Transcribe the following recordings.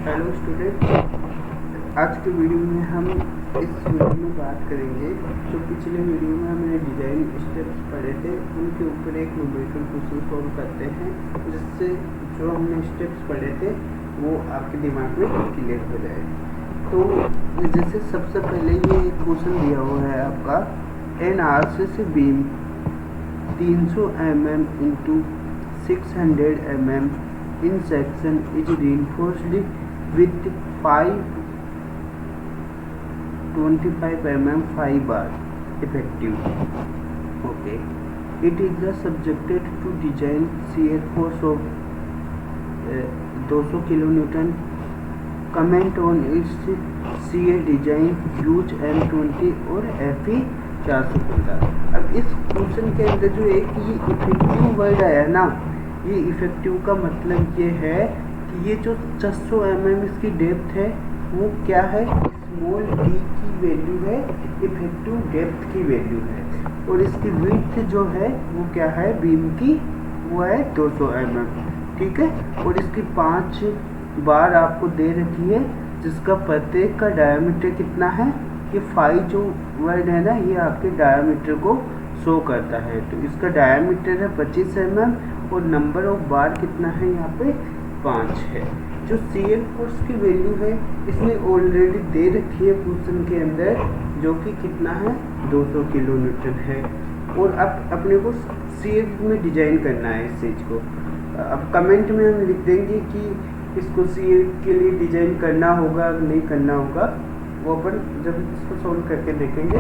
Hello student, आज के video में हम इस वीडियो में बात करेंगे। तो पिछले वीडियो में हमने डिजाइन स्टेप्स पढ़े थे, उनके ऊपर एक न्यूमेरिकल क्वेश्चन सॉल्व करते हैं, जिससे जो हमने स्टेप्स पढ़े थे वो आपके दिमाग में क्लियर हो जाए। तो जैसे सबसे पहले ये एक क्वेश्चन दिया हुआ है आपका, an RCC beam 300 mm into 600 mm in section is reinforced with 525 mm 5 bar effective. Okay, it is subjected to design shear force of 200 kN. Comment on its shear design, use M20 और FE 415. अब इस question के अंदर जो एक ये effective word आया ना, ये इफेक्टिव का मतलब ये है कि ये जो 600 mm इसकी डेप्थ है वो क्या है, स्मॉल डी की वैल्यू है, इफेक्टिव डेप्थ की वैल्यू है, और इसकी विड्थ जो है वो क्या है बीम की, वो है 200 mm। ठीक है, और इसकी 5 बार आपको दे रखी है, जिसका प्रत्येक का डायमीटर कितना है, ये 5 जो वर्ड है ना, ये आपके डायमीटर को शो करता है। तो इसका डायमीटर है 25 mm और नंबर ऑफ बार कितना है यहाँ पे 5 है। जो शियर फोर्स की वैल्यू है इसने ऑलरेडी दे रखी है क्वेश्चन के अंदर, जो कि कितना है 200 किलोन्यूटन है। और अब अपने को शियर में डिजाइन करना है इस चीज़ को। अब कमेंट में हम लिख देंगे कि इसको शियर के लिए डिजाइन करना होगा नहीं करना होगा, वो अपन जब इसको सोल्व करके देखेंगे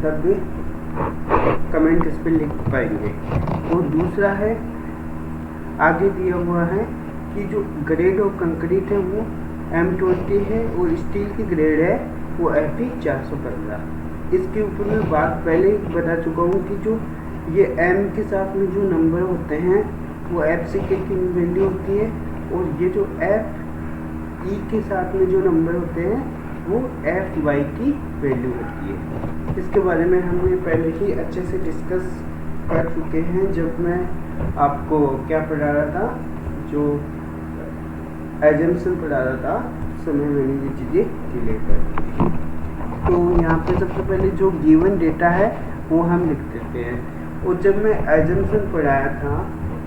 तब भी कमेंट इस पर लिख पाएंगे। और दूसरा है, आगे दिया हुआ है कि जो ग्रेड ऑफ कंक्रीट है वो M20 है और स्टील की ग्रेड है वो FE 415। इसके ऊपर मैं बात पहले ही बता चुका हूँ कि जो ये M के साथ में जो नंबर होते हैं वो FCK की वैल्यू होती है, और ये जो FE के साथ में जो नंबर होते हैं वो FY की वैल्यू होती है। इसके बारे में हमने पहले ही अच्छे से डिस्कस कर चुके हैं, जब मैं आपको क्या पढ़ा रहा था, जो एजम्पशन पढ़ा रहा था, उस समय मैंने ये चीज़ें क्लियर कर दी। तो यहाँ पे सबसे पहले जो गिवन डेटा है वो हम लिख देते हैं। और जब मैं एजम्पशन पढ़ाया था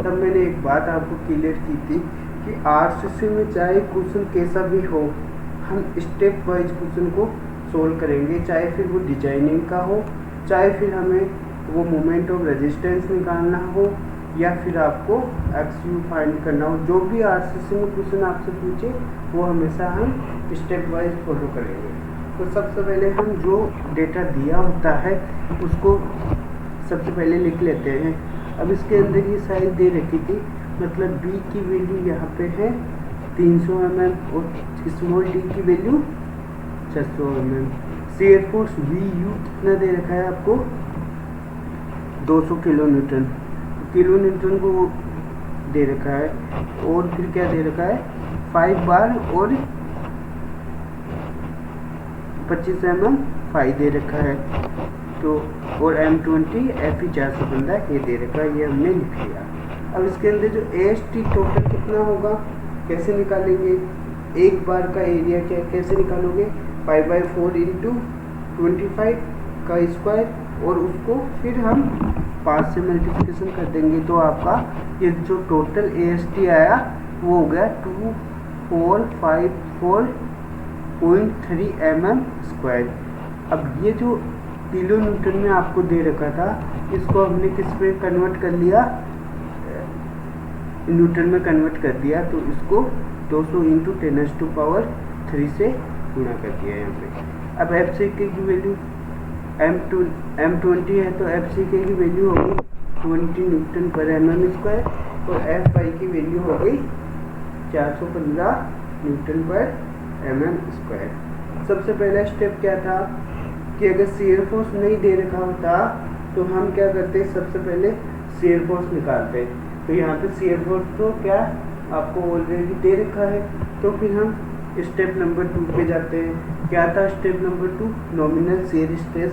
तब मैंने एक बात आपको क्लियर की थी कि आरसीसी में चाहे क्वेश्चन कैसा भी हो, हम स्टेप वाइज क्वेश्चन को सोल्व करेंगे, चाहे फिर वो डिजाइनिंग का हो, चाहे फिर हमें वो मोमेंट ऑफ रेजिस्टेंस निकालना हो, या फिर आपको XU फाइंड करना हो। जो भी आरसीसी में क्वेश्चन आपसे पूछे वो हमेशा हम स्टेप वाइज फॉलो करेंगे। तो सबसे पहले हम जो डेटा दिया होता है उसको सबसे पहले लिख लेते हैं। अब इसके अंदर ये साइज दे रखी थी, मतलब B की वैल्यू यहाँ पे है 300 mm और स्मॉल d की value 600 mm। Shear force VU कितना दे रखा है आपको 200 किलोन्यूटन, किलोन्यूटन को दे रखा है, और फिर क्या दे रखा है 5 बार और 25 mm 5 दे रखा है। तो और M20 FE 415 ये दे रखा है, ये हमने लिख लिया। अब इसके अंदर जो AST टोटल कितना होगा, कैसे निकालेंगे, एक बार का एरिया क्या कैसे निकालोगे, 5/4 इंटू 25 का स्क्वायर, और उसको फिर हम 5 से मल्टीप्लिकेशन कर देंगे, तो आपका ये जो टोटल AST आया वो हो गया 2454.3 mm स्क्वायर। अब ये जो किलो न्यूटन में आपको दे रखा था, इसको हमने किस पे कन्वर्ट कर लिया, न्यूटन में कन्वर्ट कर दिया, तो इसको 200 इंटू 10⁻³ से गुणा कर दिया यहाँ पे। अब FCK की वैल्यू M20 है तो FCK की वैल्यू होगी 20 न्यूटन पर mm स्क्वायर, और FY की वैल्यू हो गई 415 न्यूटन पर mm स्क्वायर। सबसे पहला स्टेप क्या था कि अगर शियर फोर्स नहीं दे रखा होता तो हम क्या करते, सबसे पहले शियर फोर्स निकालते। तो यहाँ पे शियर फोर्स तो क्या आपको ऑलरेडी दे रखा है, तो फिर हम स्टेप नंबर 2 पे जाते हैं। क्या था step number 2, nominal shear stress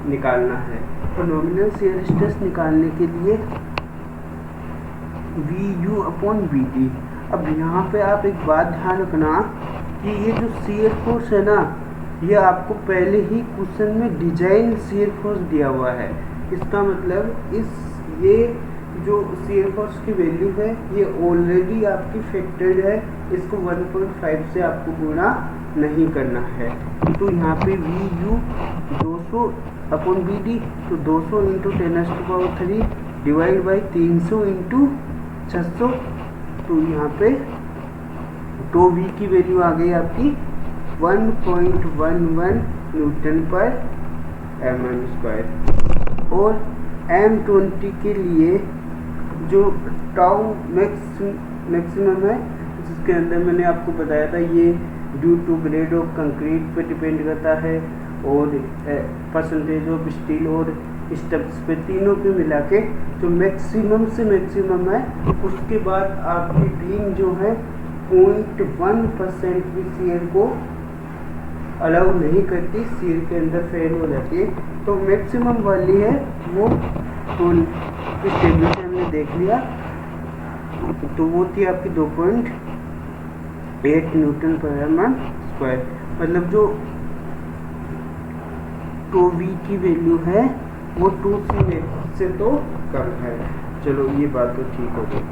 निकालना है। तो नॉमिनल शियर स्ट्रेस निकालने के लिए VU/VD। अब यहाँ पे आप एक बात ध्यान रखना कि ये जो शियर फोर्स है ना, ये आपको पहले ही क्वेश्चन में डिजाइन शियर फोर्स दिया हुआ है। इसका मतलब ये जो शियर फोर्स की वैल्यू है ये ऑलरेडी आपकी फैक्टर्ड है, इसको 1.5 से आपको गुणा नहीं करना है। तो यहाँ पे V U 200 upon B D, तो 200 इंटू 10⁻³ डिवाइड बाई 300 इंटू 600, तो यहाँ पे तो वी की वैल्यू आ गई आपकी 1.11 न्यूटन पर mm²। और M20 के लिए जो टाउ मैक्सिमम है, जिसके अंदर मैंने आपको बताया था ये due to grade of concrete पे डिपेंड करता है और परसेंटेज ऑफ स्टील और स्टेप्स पे, तीनों पे मिला के जो मैक्सिमम से मैक्सिमम है। उसके बाद आपकी बीम जो है 0.1% भी शियर को अलाउ नहीं करती, शियर के अंदर फेल हो जाती है। तो मैक्सिमम वाली है वो तो इस टेबल से हमने देख लिया, तो वो थी आपकी 2.8 न्यूटन पर mm²। मतलब जो तो वी की वैल्यू है वो 2c से तो कम है। चलो ये बात तो ठीक हो गई।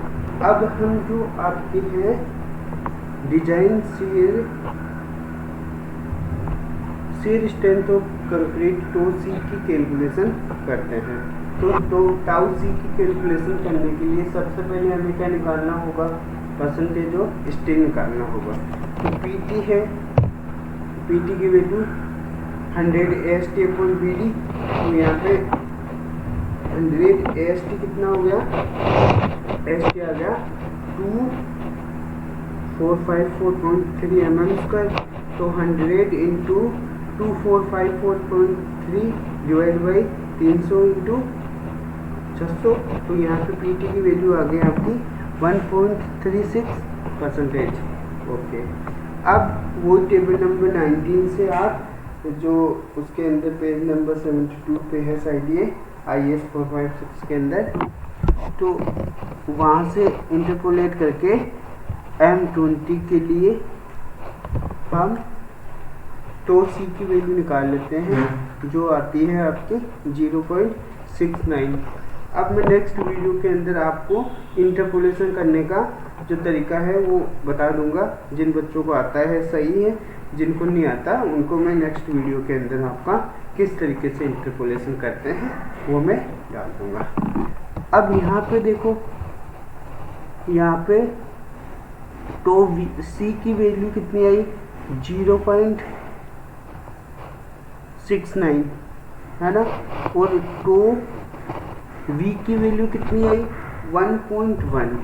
अब हम जो आपके हैं design shear strength of concrete tau C की कैलकुलेशन करते हैं। तो टाउ सी की कैलकुलेशन करने के लिए सबसे पहले हमें क्या निकालना होगा, परसेंटेज ऑफ स्टील निकालना होगा। तो पीटी है, पीटी की वैल्यू 100 AST अपॉन BD, तो यहाँ पे 100 AST कितना हो गया, AST आ गया 2454.3 mm²। तो 100 इंटू 2454.3 डिवाइड बाई 300 इंटू 600, तो यहाँ पे पीटी की वैल्यू आ गई आपकी 1.36%। ओके, अब वो टेबल नंबर 19 से आप जो उसके अंदर पेज नंबर 72 पे है साइड ये IS 456 के अंदर, तो वहाँ से इंटरपोलेट करके M20 के लिए हम तो सी की वैल्यू निकाल लेते हैं, जो आती है आपकी 0.69। अब मैं नेक्स्ट वीडियो के अंदर आपको इंटरपोलेशन करने का जो तरीका है वो बता दूंगा। जिन बच्चों को आता है सही है, जिनको नहीं आता उनको मैं नेक्स्ट वीडियो के अंदर आपका किस तरीके से इंटरपोलेशन करते हैं वो मैं डाल दूंगा। अब यहाँ पे देखो, यहाँ पे तो सी की वैल्यू कितनी आई 0.69 है ना, और तो वी की वैल्यू कितनी आई 1.1।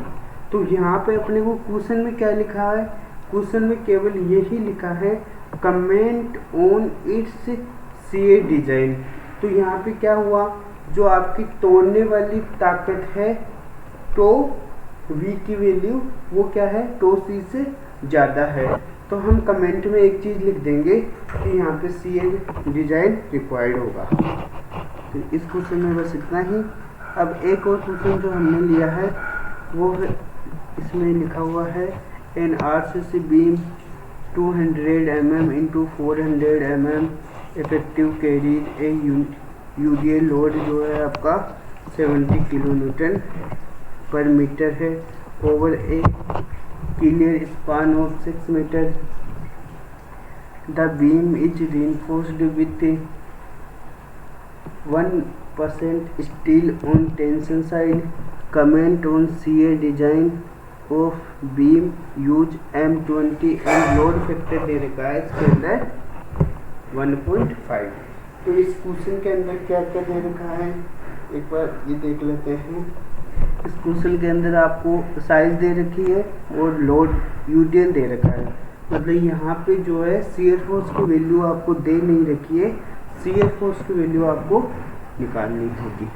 तो यहाँ पे अपने को क्वेश्चन में क्या लिखा है, क्वेश्चन में केवल यही लिखा है comment on it's shear design. तो यहाँ पे क्या हुआ, जो आपकी तोड़ने वाली ताकत है तो वी की वैल्यू वो क्या है, तो सी से ज़्यादा है। तो हम कमेंट में एक चीज़ लिख देंगे कि यहाँ पे शियर डिजाइन रिक्वायर्ड होगा। तो इस क्वेश्चन में बस इतना ही। अब एक और क्वेश्चन जो हमने लिया है वो है, इसमें लिखा हुआ है an RCC beam 200 mm into 400 mm effective carries a UDL load जो है आपका 70 किलो न्यूटन पर मीटर है over a clear span of 6 metre. The beam is reinforced with 1% steel on tension side. Comment on shear design of beam use M20 and load factor दे रखा है इसके अंदर 1.5। तो इस क्वेश्चन के अंदर क्या क्या दे रखा है एक बार ये देख लेते हैं। इस क्वेश्चन के अंदर आपको साइज दे रखी है और लोड यूडीएल दे रखा है। मतलब यहाँ पे जो है शियर फोर्स की वैल्यू आपको दे नहीं रखी है, शियर फोर्स की वैल्यू आपको निकालनी होगी।